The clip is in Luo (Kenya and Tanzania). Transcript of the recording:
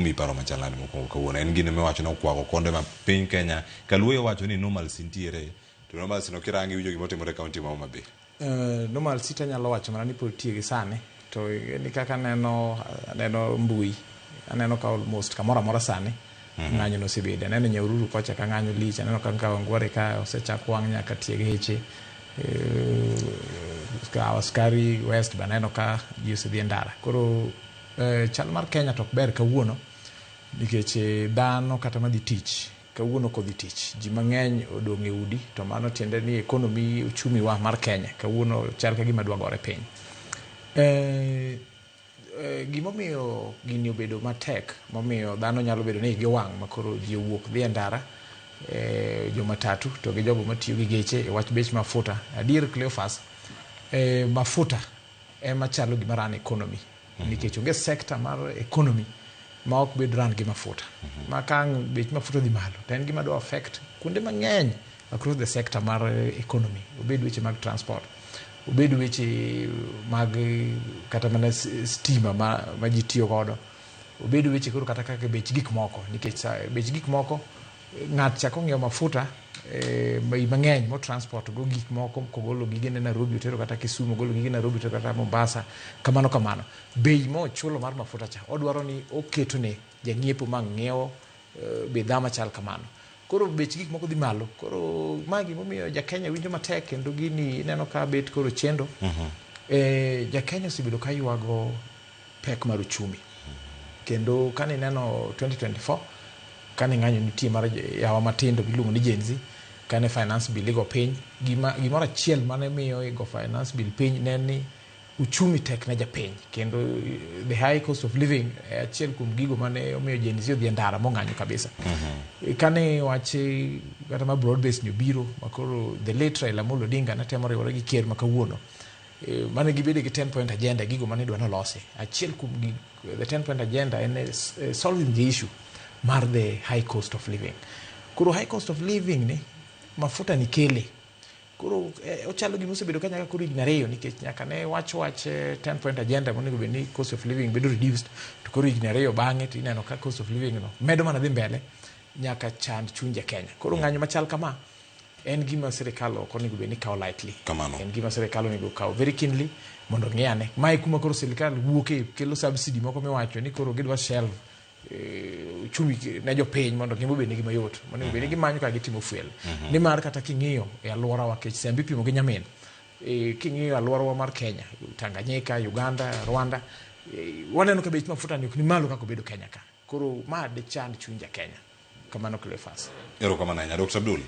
mi paro machalani moko kawuono en gino miwacho na kwago konde ma piny Kenya kaluwe wacho ni normal sintiere to normal sino kirangi winjo gimo timore kaunti ma Homa Bay. Normal sita nyalo wacho mana ni pod tie gi sani to ni kaka neno mbui aneno ka almost kamora mora sani ng'anyo no sibede aneno Nyahururu kocha ka ng'anyo lich aneno ka Kawangware ka osechak wang' nyaka tie gi heche ka askari west baneno ka ji osedhi ndara koro chal mar Kenya tok ber kawuono nikech dhano kata madhi tich kawuono kodhi tich ji mang'eny odong' e udi to mano tiende ni economy uchumi wa mar Kenya kawuono chal ka gima dwa gore piny. Gimomiyo gini obedo matek momiyo dhano nyalo bedo ni giwang' makoro ji owuok dhi ndara jo matatu to gi jogo matiyo gi geche e wach bech mafuta adier Cleophas mafuta ema chalo gima ran economy nikech onge sector mar economy ma ok bed ran gi mafuta ma kang bech mafuta dhi malo to en gima do affect kuonde mang'eny across the sector mar economy obed weche mag transport obed weche mag kata mana stima ma ji tiyo godo obed weche koro kata kaka bech gik moko nikech bech gik moko ng'at chako ng'iewo mafuta mang'eny mo transport go gik moko kogolo gige Nairobi otero kata Kisumu golo gige Nairobi otero kata Mombasa kamano bei mo chulo mar mafuta cha odwaro ni oketo ne jang'iepo mang'iewo bidhaa machal kamano koro bech gik moko dhi malo koro magi momiyo ja Kenya winjo matek kendo gini neno ka bet koro chendo ja Kenya osebedo ka yuago pek mar uchumi kendo kane neno 2024 kane ng'anyo nitie mar yawa matindo giluongo ni Gen Z kane finance bill igo piny gimoro achiel mane miyo igo finance bill piny ne ni uchumi tek na japiny kendo the high cost of living achiel kuom gigo mane omiyo Gen Z odhi ndara mong'anyo kabisa kane wache kata ma broad based nyobiro makoro the late Raila Amolo Odinga ne temo riwore gi ker makawuono mane gibedo gi 10 point agenda gigo mane dwa nolosi achiel kuom the 10 point agenda en solving the issue mar the high cost of living kuro high cost of living ni mafuta ni kele kuro ochalo gima osebedo ka nyaka kuro higni ariyo nikech nyaka ne wach 10 point agenda monego bed ni cost of living bedo reduced to kuro higni ariyo bang'e to ineno ka cost of living no medo mana dhi mbele nyaka chand chunje Kenya kuro ng'anyo machal kama en gima sirikal ok onego bed ni kawo lightly en gima sirikal onego kawo very keenly mondo ng'iyane mai kuma koro sirikal wuoke kelo subsidy moko miwacho ni koro gidwa shelve uchumi ne jopiny mondo gimo bed nigi mayot mondo bed nigi manyo ka gitimo fuel ni mar kata king'iyo e alwora wa kech sembi pimo gi nyamin king'iyo alwora wa mar Kenya Tanganyika Uganda Rwanda waneno ka bech mafuta ni ok ni malo kako bedo Kenya ka koro ma de chand chunja Kenya kamano Cleophas ero kamano nya Dr. Abdul